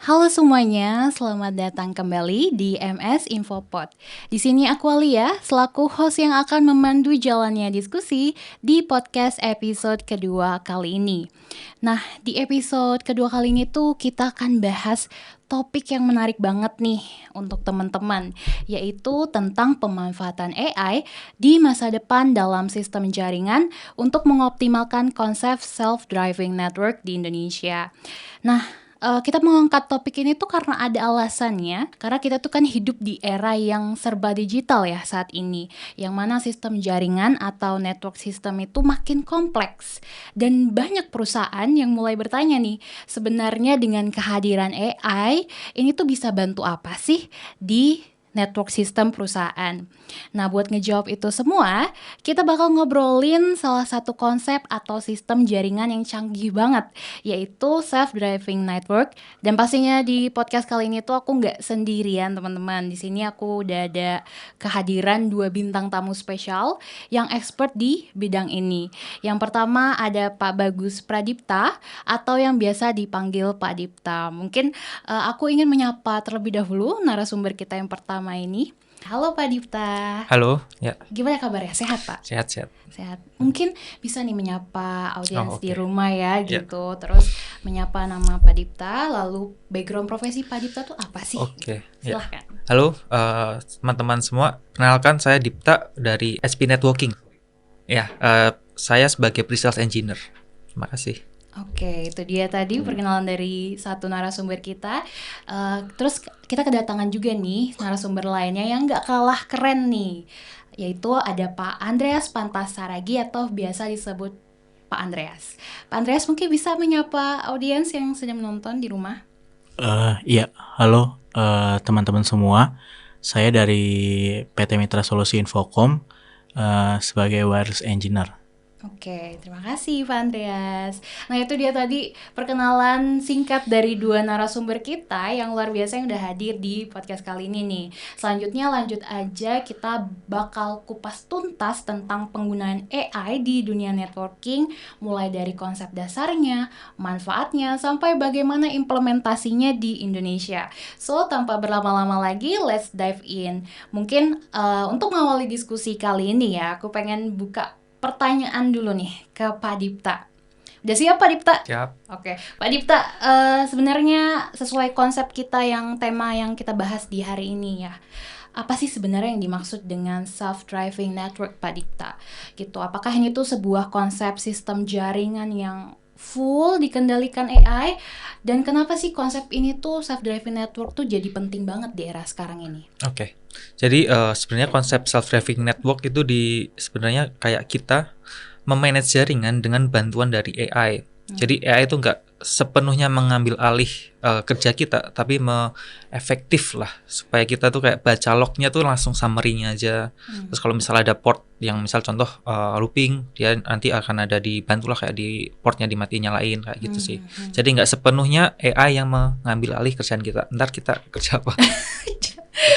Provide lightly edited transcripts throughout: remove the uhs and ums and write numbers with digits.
Halo semuanya, selamat datang kembali di MS Infopod. Di sini aku Alia, selaku host yang akan memandu jalannya diskusi di podcast episode kedua kali ini. Nah, di episode kedua kali ini tuh kita akan bahas topik yang menarik banget nih untuk teman-teman, yaitu tentang pemanfaatan AI di masa depan dalam sistem jaringan untuk mengoptimalkan konsep self-driving network di Indonesia. Nah, kita mengangkat topik ini tuh karena ada alasannya, karena kita tuh kan hidup di era yang serba digital ya saat ini, yang mana sistem jaringan atau network system itu makin kompleks, dan banyak perusahaan yang mulai bertanya nih, sebenarnya dengan kehadiran AI, ini tuh bisa bantu apa sih di network system perusahaan. Nah, buat ngejawab itu semua, kita bakal ngobrolin salah satu konsep atau sistem jaringan yang canggih banget, yaitu self-driving network. Dan pastinya di podcast kali ini tuh aku nggak sendirian teman-teman. Di sini aku udah ada kehadiran 2 bintang tamu spesial yang expert di bidang ini. Yang pertama ada Pak Bagus Pradipta atau yang biasa dipanggil Pak Dipta. Mungkin aku ingin menyapa terlebih dahulu narasumber kita yang pertama ini. Halo Pak Dipta. Halo, ya. Gimana kabarnya? Sehat Pak? Sehat. Sehat. Mungkin bisa nih menyapa audiens di Oke. rumah ya gitu. Terus menyapa nama Pak Dipta, lalu background profesi Pak Dipta tuh apa sih? Oke, ya. Silahkan. Halo, teman-teman semua. Kenalkan, saya Dipta dari SP Networking. Ya, saya sebagai pre-sales engineer. Terima kasih. Oke, itu dia tadi perkenalan dari satu narasumber kita. Terus kita kedatangan juga nih narasumber lainnya yang nggak kalah keren nih, yaitu ada Pak Andreas Pantasaragi atau biasa disebut Pak Andreas. Pak Andreas mungkin bisa menyapa audiens yang sedang menonton di rumah. Iya, halo teman-teman semua. Saya dari PT Mitra Solusi Infocom sebagai wireless engineer. Oke, terima kasih Pak Andreas. Nah itu dia tadi perkenalan singkat dari 2 narasumber kita yang luar biasa yang udah hadir di podcast kali ini nih. Selanjutnya lanjut aja, kita bakal kupas tuntas tentang penggunaan AI di dunia networking, mulai dari konsep dasarnya, manfaatnya, sampai bagaimana implementasinya di Indonesia. So, tanpa berlama-lama lagi, let's dive in. Mungkin untuk mengawali diskusi kali ini ya, aku pengen buka pertanyaan dulu nih ke Pak Dipta. Udah siap Pak Dipta? Siap. Oke, Pak Dipta, sebenarnya sesuai konsep kita yang tema yang kita bahas di hari ini ya, apa sih sebenarnya yang dimaksud dengan self-driving network Pak Dipta? Gitu, apakah ini tuh sebuah konsep sistem jaringan yang full dikendalikan AI? Dan kenapa sih konsep ini tuh self-driving network tuh jadi penting banget di era sekarang ini? Oke. Jadi sebenarnya konsep self-driving network itu sebenarnya kayak kita memanage jaringan dengan bantuan dari AI. Jadi AI itu nggak sepenuhnya mengambil alih kerja kita, tapi efektif lah supaya kita tuh kayak baca lognya tuh langsung summary-nya aja. Terus kalau misalnya ada port yang misal contoh looping, dia nanti akan ada dibantu lah kayak di portnya dimatiin nyalain kayak gitu sih. Jadi nggak sepenuhnya AI yang mengambil alih kerjaan kita. Ntar kita kerja apa?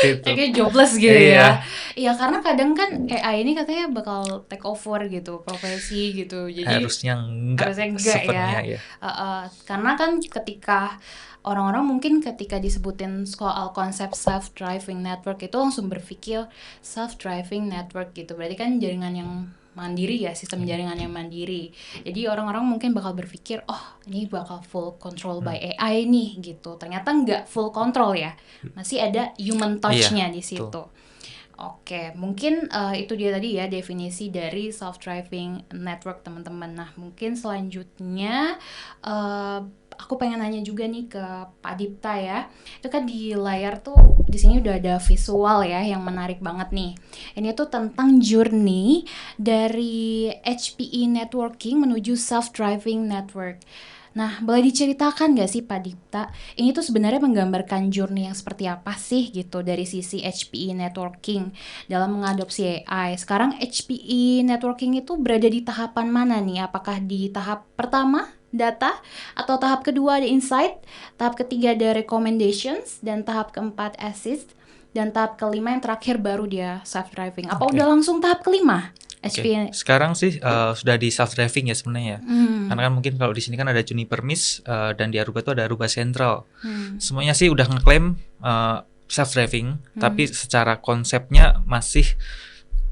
Kayak jobless gitu Iya. ya. Iya, karena kadang kan AI ini katanya bakal take over gitu profesi gitu. Jadi Harusnya enggak sepenuhnya ya. karena kan ketika orang-orang mungkin ketika disebutin soal konsep self-driving network itu langsung berpikir self-driving network gitu. Berarti kan jaringan yang mandiri ya, sistem jaringan yang mandiri. Jadi orang-orang mungkin bakal berpikir, oh ini bakal full control by AI nih gitu. Ternyata nggak full control ya, masih ada human touch-nya di situ. Oke, mungkin itu dia tadi ya definisi dari self-driving network teman-teman. Nah, mungkin selanjutnya aku pengen nanya juga nih ke Pak Dipta ya. Itu kan di layar tuh di sini udah ada visual ya yang menarik banget nih. Ini tuh tentang journey dari HPE networking menuju self-driving network. Nah, boleh diceritakan nggak sih Pak Dipta, ini tuh sebenarnya menggambarkan journey yang seperti apa sih gitu dari sisi HPE networking dalam mengadopsi AI. Sekarang HPE networking itu berada di tahapan mana nih? Apakah di tahap pertama, data, atau tahap kedua ada insight, tahap ketiga ada recommendations, dan tahap keempat assist, dan tahap kelima yang terakhir baru dia self-driving. Apa udah langsung tahap kelima? HP. Sekarang sih sudah di self driving ya sebenarnya. Karena kan mungkin kalau di sini kan ada Juniper Mist dan di Aruba itu ada Aruba Central. Semuanya sih udah ngeklaim self driving, tapi secara konsepnya masih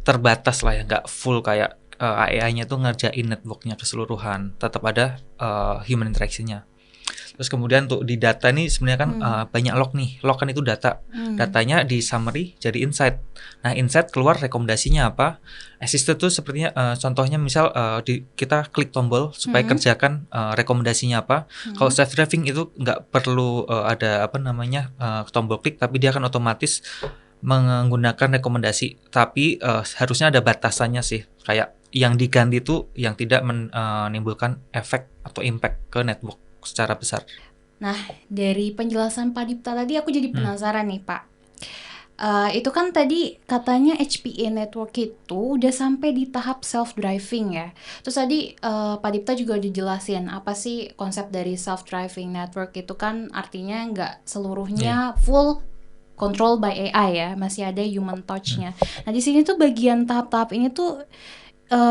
terbatas lah ya, nggak full kayak AI-nya tuh ngerjain networknya keseluruhan. Tetap ada human interaction-nya. Terus kemudian untuk di data nih sebenarnya kan banyak log nih. Log kan itu data. Datanya di summary jadi insight. Nah, insight keluar rekomendasinya apa? Assistant tuh sepertinya contohnya misal kita klik tombol supaya kerjakan rekomendasinya apa. Kalau self driving itu nggak perlu ada tombol klik, tapi dia akan otomatis menggunakan rekomendasi. Tapi harusnya ada batasannya sih. Kayak yang diganti tuh yang tidak menimbulkan efek atau impact ke network secara besar. Nah, dari penjelasan Pak Dipta tadi aku jadi penasaran nih Pak. Itu kan tadi katanya HPE network itu udah sampai di tahap self-driving ya. Terus tadi Pak Dipta juga udah jelasin apa sih konsep dari self-driving network itu kan artinya nggak seluruhnya full control by AI ya, masih ada human touch-nya. Nah di sini tuh bagian tahap-tahap ini tuh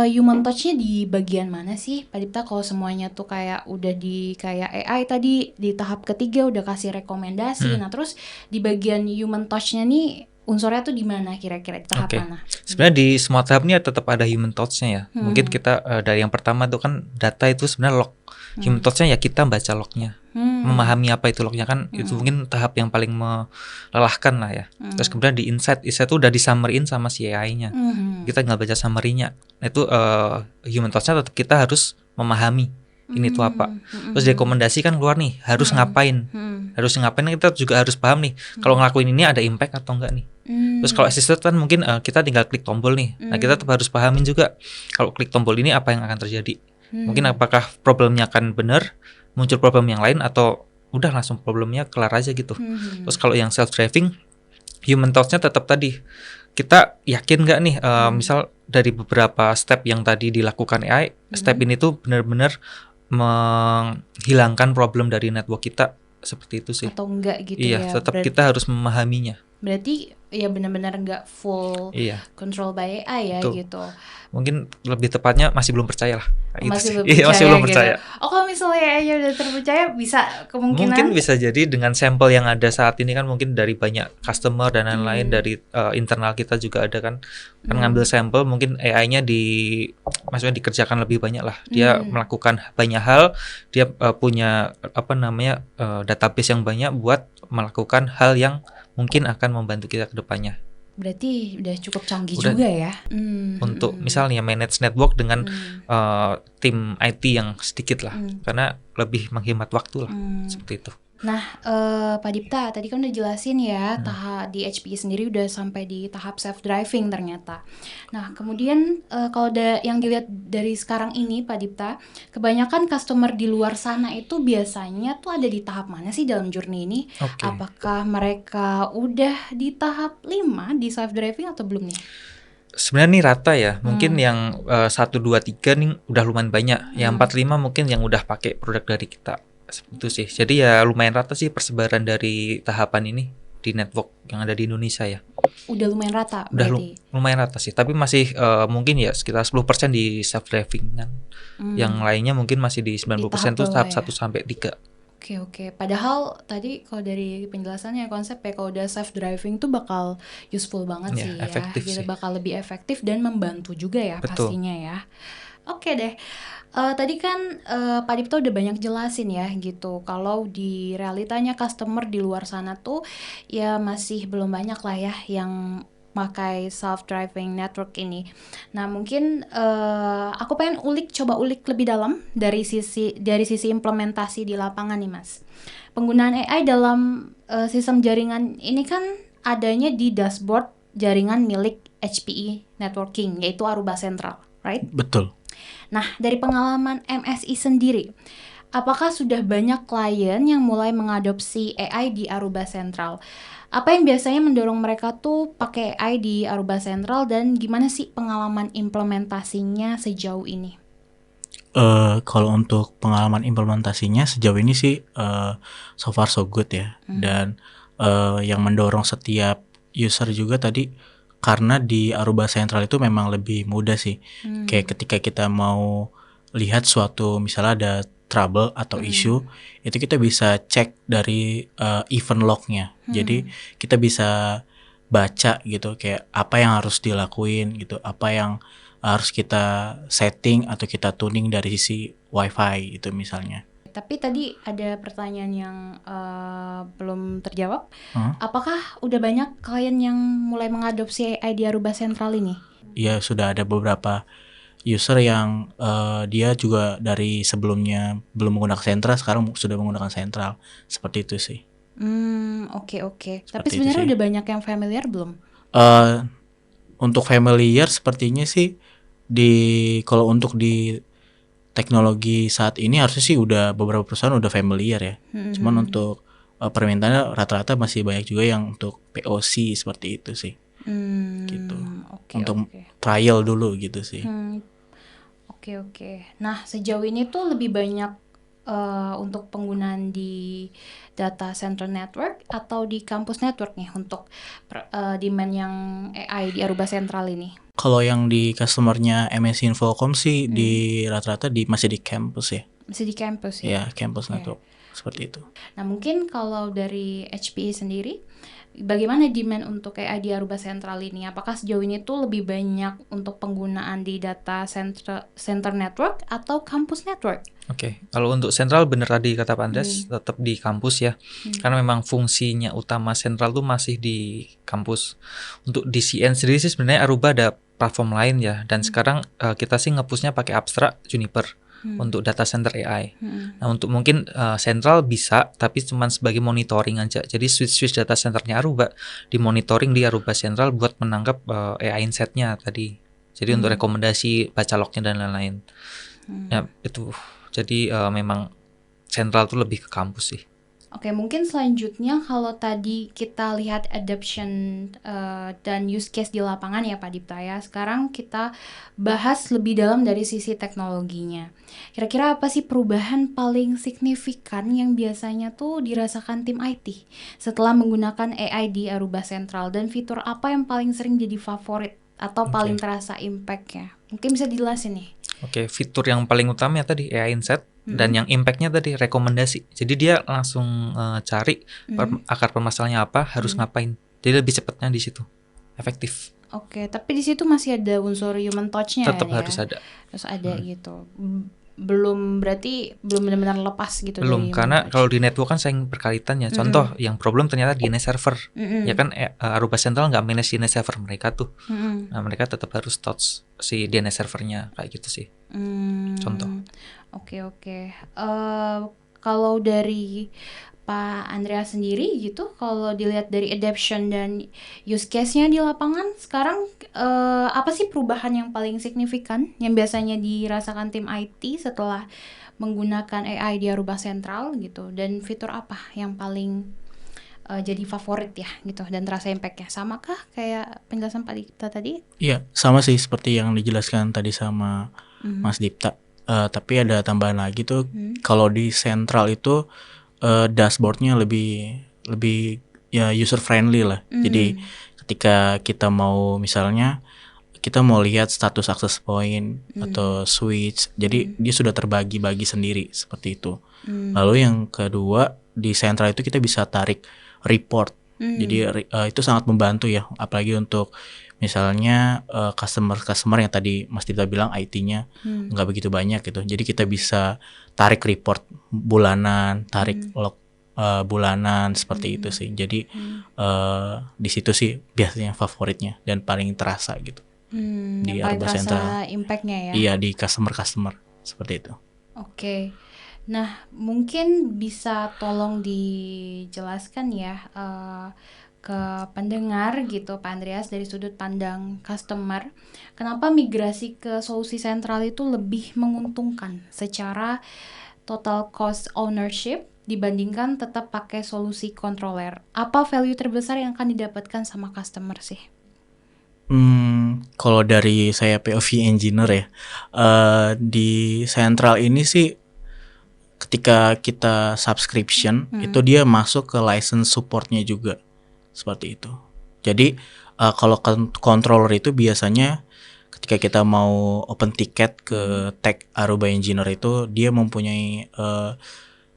human touch-nya di bagian mana sih Pak Dipta, kalau semuanya tuh kayak udah di kayak AI tadi di tahap ketiga udah kasih rekomendasi. Nah terus di bagian human touch-nya nih unsurnya tuh di mana kira-kira, di tahap mana? Sebenarnya di semua tahap ini tetap ada human touch-nya ya. Mungkin kita dari yang pertama tuh kan data itu sebenarnya log. Human touch-nya ya kita baca lognya. Memahami apa itu lognya kan itu mungkin tahap yang paling melelahkan lah ya. Terus kemudian di insight tuh udah disummary-in sama si AI-nya. Kita tinggal baca summary-nya. Nah itu human touch-nya tetap kita harus memahami ini tuh apa. Terus rekomendasi kan keluar nih, harus ngapain. Harus ngapain kita juga harus paham nih. Kalau ngelakuin ini ada impact atau enggak nih. Terus kalau assistant kan mungkin kita tinggal klik tombol nih. Nah kita tetap harus pahamin juga kalau klik tombol ini apa yang akan terjadi. Mungkin apakah problemnya akan benar, muncul problem yang lain, atau udah langsung problemnya kelar aja gitu. Terus kalau yang self driving, human touch-nya tetap tadi. Kita yakin nggak nih, misal dari beberapa step yang tadi dilakukan AI, step ini tuh benar-benar menghilangkan problem dari network kita, seperti itu sih. Atau enggak gitu ya. Iya, tetap kita harus memahaminya. Berarti ya benar-benar nggak full control by AI ya. Betul. Gitu. Mungkin lebih tepatnya masih belum percaya lah. Masih belum percaya. Masih belum percaya. Gitu. Oh, kalau misalnya AI udah terpercaya, bisa kemungkinan? Mungkin bisa jadi dengan sampel yang ada saat ini kan mungkin dari banyak customer dan lain-lain, dari internal kita juga ada kan ngambil sampel, mungkin AI-nya maksudnya dikerjakan lebih banyak lah. Dia melakukan banyak hal, dia punya database yang banyak buat melakukan hal yang mungkin akan membantu kita ke depannya. Berarti udah cukup canggih juga ya. Untuk misalnya manage network dengan tim IT yang sedikit lah, karena lebih menghemat waktu lah, seperti itu. Nah, Pak Dipta tadi kan udah jelasin ya, tahap di HPE sendiri udah sampai di tahap self driving ternyata. Nah, kemudian kalau yang dilihat dari sekarang ini Pak Dipta, kebanyakan customer di luar sana itu biasanya tuh ada di tahap mana sih dalam journey ini? Apakah mereka udah di tahap 5 di self driving atau belum nih? Sebenarnya nih rata ya, mungkin yang 1, 2, 3 nih udah lumayan banyak, yang 4, 5 mungkin yang udah pakai produk dari kita. Itu sih. Jadi ya lumayan rata sih persebaran dari tahapan ini di network yang ada di Indonesia ya. Udah lumayan rata udah berarti. Lumayan rata sih, tapi masih mungkin ya sekitar 10% di self driving kan. Yang lainnya mungkin masih di 90% tuh tahap 1 sampai 3. Oke. Padahal tadi kalau dari penjelasannya konsep ya kalau udah self driving tuh bakal useful banget sih ya. Gitu, bakal lebih efektif dan membantu juga ya. Betul. Pastinya ya. Oke deh. Tadi kan Pak Dipta udah banyak jelasin ya gitu, kalau di realitanya customer di luar sana tuh ya masih belum banyak lah ya yang pakai self-driving network ini. Nah mungkin aku pengen coba ulik lebih dalam dari sisi implementasi di lapangan nih Mas. Penggunaan AI dalam sistem jaringan ini kan adanya di dashboard jaringan milik HPE Networking, yaitu Aruba Central, right? Betul. Nah, dari pengalaman MSI sendiri, apakah sudah banyak klien yang mulai mengadopsi AI di Aruba Central? Apa yang biasanya mendorong mereka tuh pakai AI di Aruba Central dan gimana sih pengalaman implementasinya sejauh ini? Kalau untuk pengalaman implementasinya sejauh ini sih so far so good ya. Dan yang mendorong setiap user juga tadi karena di Aruba Central itu memang lebih mudah sih. Kayak ketika kita mau lihat suatu misalnya ada trouble atau isu, itu kita bisa cek dari event lognya. Jadi kita bisa baca gitu kayak apa yang harus dilakuin gitu, apa yang harus kita setting atau kita tuning dari sisi WiFi itu misalnya. Tapi tadi ada pertanyaan yang belum terjawab. Apakah udah banyak klien yang mulai mengadopsi AI di Aruba Central ini? Ya sudah ada beberapa user yang dia juga dari sebelumnya belum menggunakan Central, sekarang sudah menggunakan Central. Seperti itu sih. Oke. Tapi sebenarnya udah banyak yang familiar belum? Untuk familiar sepertinya sih kalau untuk di teknologi saat ini harusnya sih udah beberapa perusahaan udah familiar ya. Cuman untuk permintaannya rata-rata masih banyak juga yang untuk POC seperti itu sih. Gitu. Untuk trial dulu gitu sih. Oke. Nah, sejauh ini tuh lebih banyak untuk penggunaan di data center network atau di campus network nih untuk demand yang AI di Aruba Central ini? Kalau yang di customernya MSI Infocom sih di rata-rata masih di campus ya. Masih di campus ya? Ya, campus network seperti itu. Nah, mungkin kalau dari HPE sendiri, bagaimana demand untuk AI di Aruba Central ini? Apakah sejauh ini tuh lebih banyak untuk penggunaan di data center network atau campus network? Oke, kalau untuk sentral bener tadi kata Pak Andreas, tetap di kampus ya. Karena memang fungsinya utama sentral tuh masih di kampus. Untuk DCN sendiri sih sebenarnya Aruba ada platform lain ya. Dan sekarang kita sih nge-pushnya pakai Abstract Juniper untuk data center AI. Nah, untuk mungkin sentral bisa, tapi cuma sebagai monitoring aja. Jadi switch data centernya Aruba dimonitoring di Aruba Central buat menangkap AI insight-nya tadi. Jadi untuk rekomendasi, baca lognya dan lain-lain. Ya, itu. Jadi memang sentral tuh lebih ke kampus sih. Oke, mungkin selanjutnya kalau tadi kita lihat adoption dan use case di lapangan ya Pak Dipta ya. Sekarang kita bahas lebih dalam dari sisi teknologinya. Kira-kira apa sih perubahan paling signifikan yang biasanya tuh dirasakan tim IT setelah menggunakan AI di Aruba Central, dan fitur apa yang paling sering jadi favorit atau paling terasa impact-nya? Mungkin bisa dijelasin nih. Oke, fitur yang paling utama ya tadi AI Insight, dan yang impact-nya tadi rekomendasi. Jadi dia langsung cari akar permasalahannya apa, harus ngapain. Jadi lebih cepatnya di situ, efektif. Oke, tapi di situ masih ada unsur human touch-nya. Tetap harus ada. Harus ada gitu. Berarti belum benar-benar lepas gitu. Belum, karena kalau di network kan sering berkaitan ya. Contoh yang problem ternyata DNS server. Ya kan Aruba Central nggak manage DNS server mereka tuh. Nah, mereka tetap harus touch si DNS servernya kayak gitu sih. Contoh. Oke. Kalau dari Pak Andreas sendiri gitu, kalau dilihat dari adoption dan use case-nya di lapangan sekarang, apa sih perubahan yang paling signifikan yang biasanya dirasakan tim IT setelah menggunakan AI di Aruba Central gitu, dan fitur apa yang paling jadi favorit ya gitu dan terasa impact-nya? Samakah kayak penjelasan Pak Dipta tadi? Iya, sama sih seperti yang dijelaskan tadi sama Mas Dipta. Tapi ada tambahan lagi tuh, kalau di Central itu dashboardnya lebih ya user friendly lah. Jadi ketika kita mau misalnya kita mau lihat status access point atau switch, jadi dia sudah terbagi-bagi sendiri seperti itu. Lalu yang kedua, di Central itu kita bisa tarik report. Jadi itu sangat membantu ya, apalagi untuk misalnya customer yang tadi Mas Dita bilang IT-nya nggak begitu banyak gitu. Jadi kita bisa tarik report bulanan, tarik log bulanan seperti itu sih. Jadi di situ sih biasanya favoritnya dan paling terasa gitu. Di Aruba Central. Impact-nya ya. Iya, di customer seperti itu. Oke. Nah, mungkin bisa tolong dijelaskan ya ke pendengar gitu Pak Andreas, dari sudut pandang customer, kenapa migrasi ke solusi sentral itu lebih menguntungkan secara total cost ownership dibandingkan tetap pakai solusi controller? Apa value terbesar yang akan didapatkan sama customer sih? Kalau dari saya POV engineer ya, di Central ini sih ketika kita subscription itu dia masuk ke license supportnya juga seperti itu. Jadi kalau controller itu biasanya ketika kita mau open ticket ke tag Aruba Engineer itu dia mempunyai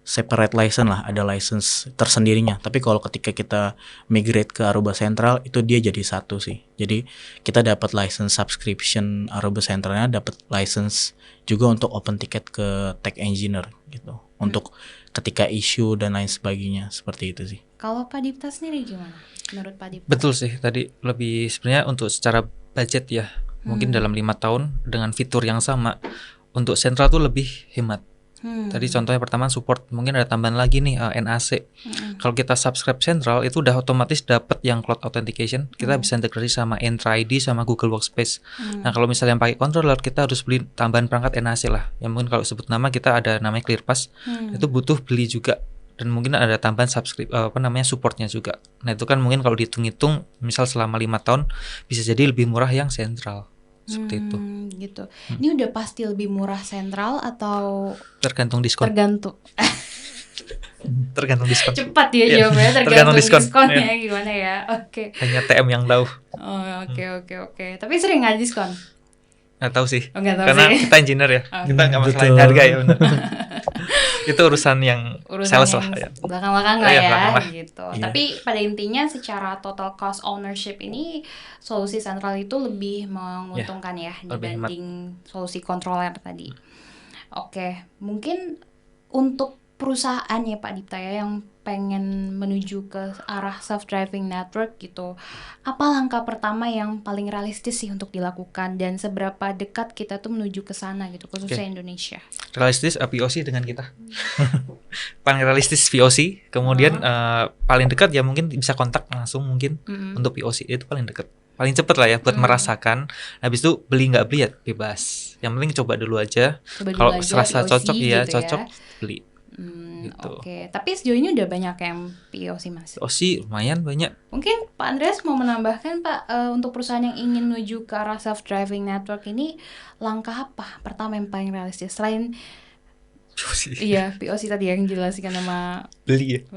separate license lah, ada license tersendirinya. Tapi kalau ketika kita migrate ke Aruba Central itu dia jadi satu sih. Jadi kita dapat license subscription Aruba Centralnya, dapat license juga untuk open ticket ke tag engineer gitu. Untuk ketika issue dan lain sebagainya, seperti itu sih. Kalau Pak Dipta sendiri gimana? Menurut Pak Dipta? Betul sih, tadi lebih sebenarnya untuk secara budget ya, mungkin dalam 5 tahun dengan fitur yang sama untuk Central tuh lebih hemat. Tadi contohnya pertama support, mungkin ada tambahan lagi nih NAC. Kalau kita subscribe Central itu udah otomatis dapat yang cloud authentication. Kita bisa integrasi sama Entra ID sama Google Workspace. Nah kalau misalnya yang pakai controller kita harus beli tambahan perangkat NAC lah. Yang mungkin kalau sebut nama kita ada namanya ClearPass. Itu butuh beli juga. Dan mungkin ada tambahan supportnya juga. Nah itu kan mungkin kalau dihitung-hitung misal selama 5 tahun bisa jadi lebih murah yang Central. Seperti itu. Gitu. Ini udah pasti lebih murah Central atau tergantung diskon? Tergantung diskon. Cepat ya jawabnya, tergantung diskonnya gimana ya. Oke. Hanya TM yang tahu. Oh, oke. Tapi sering nggak diskon? Nggak tahu sih. Nggak tahu karena sih. kita engineer ya. Kita nggak masalahin harga ya benar. Itu urusan sales lah ya. Belakang-belakang lah ya gitu. Iya. Tapi pada intinya secara total cost ownership ini solusi Central itu lebih menguntungkan ya dibanding solusi controller tadi. Oke, mungkin untuk perusahaan ya Pak Dipta ya yang pengen menuju ke arah self-driving network gitu, apa langkah pertama yang paling realistis sih untuk dilakukan dan seberapa dekat kita tuh menuju ke sana gitu, khususnya Indonesia? Realistis POC dengan kita. Paling realistis POC, kemudian paling dekat ya mungkin bisa kontak langsung mungkin untuk POC itu paling dekat. Paling cepet lah ya buat merasakan. Habis itu beli nggak beli ya bebas. Yang penting coba dulu aja. Kalau serasa cocok ya cocok beli. Gitu. Oke, tapi sejauh ini udah banyak yang POC Mas? POC lumayan banyak. Mungkin Pak Andreas mau menambahkan Pak, untuk perusahaan yang ingin menuju ke arah self-driving network ini langkah apa pertama yang paling realistis selain POC? Iya, POC tadi yang dijelaskan sama beli ya.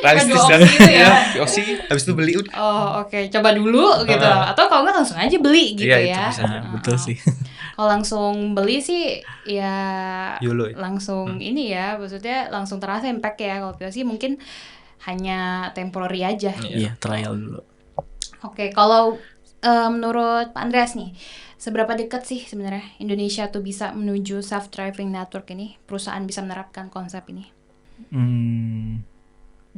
Realistis gitu ya. POC habis itu beli udah. Oh, oke. Coba dulu gitu. Atau kalau nggak langsung aja beli gitu Iya, ya. Itu bisa. Betul sih. Kalau langsung beli sih ya YOLO ya? langsung ini ya, maksudnya langsung terasa impact ya. Kalau POC mungkin hanya temporary aja. Iya, trial dulu. Oke, kalau menurut Pak Andreas nih, seberapa dekat sih sebenarnya Indonesia tuh bisa menuju self-driving network ini? Perusahaan bisa menerapkan konsep ini?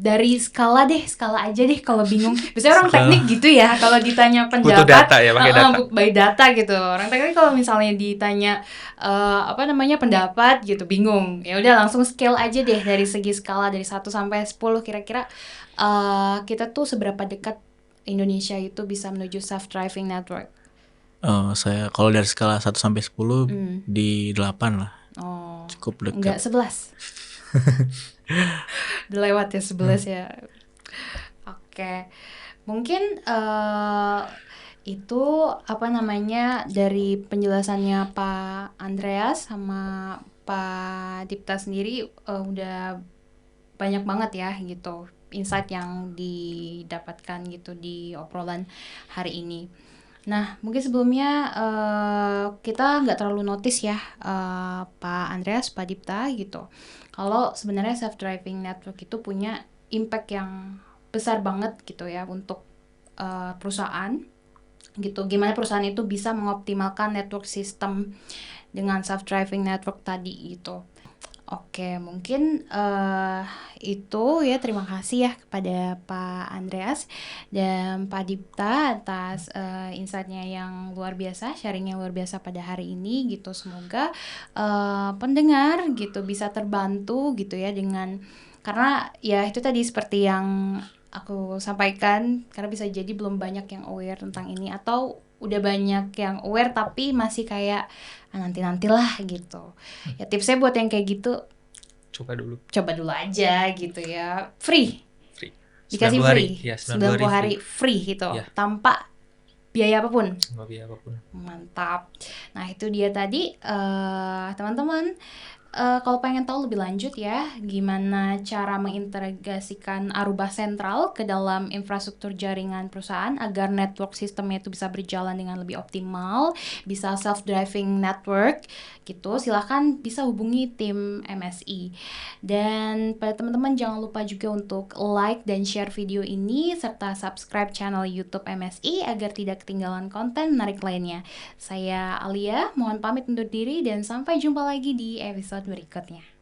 Dari skala aja deh kalau bingung. Biasanya orang teknik gitu ya, kalau ditanya pendapat, butuh data ya, pakai data. By data gitu. Orang teknik kalau misalnya ditanya pendapat gitu bingung. Ya udah langsung scale aja deh dari segi skala dari 1 sampai 10 kira-kira kita tuh seberapa dekat Indonesia itu bisa menuju self-driving network? Saya kalau dari skala 1 sampai 10 di 8 lah. Oh. Cukup dekat. Enggak 11. Udah lewat ya 11 ya. Oke. Mungkin itu dari penjelasannya Pak Andreas sama Pak Dipta sendiri udah banyak banget ya gitu insight yang didapatkan gitu di obrolan hari ini. Nah, mungkin sebelumnya kita nggak terlalu notice ya Pak Andreas, Pak Dipta gitu. Kalau sebenarnya self-driving network itu punya impact yang besar banget gitu ya untuk perusahaan gitu. Gimana perusahaan itu bisa mengoptimalkan network system dengan self-driving network tadi gitu. Oke, mungkin itu ya, terima kasih ya kepada Pak Andreas dan Pak Dipta atas insight-nya yang luar biasa, sharing yang luar biasa pada hari ini gitu. Semoga pendengar gitu bisa terbantu gitu ya karena ya itu tadi seperti yang aku sampaikan, karena bisa jadi belum banyak yang aware tentang ini atau udah banyak yang aware tapi masih kayak nanti-nantilah gitu. Ya tipsnya buat yang kayak gitu, coba dulu aja gitu ya. Free. Dikasih 90 hari. free. Ya, 90 hari free gitu. Ya. Tanpa biaya apapun. Tanpa biaya apapun. Mantap. Nah, itu dia tadi teman-teman Kalau pengen tahu lebih lanjut ya, gimana cara mengintegrasikan Aruba Sentral ke dalam infrastruktur jaringan perusahaan agar network sistemnya itu bisa berjalan dengan lebih optimal, bisa self-driving network gitu, silahkan bisa hubungi tim MSI. Dan pada teman-teman jangan lupa juga untuk like dan share video ini, serta subscribe channel YouTube MSI agar tidak ketinggalan konten menarik lainnya. Saya Alia, mohon pamit undur diri dan sampai jumpa lagi di episode berikutnya.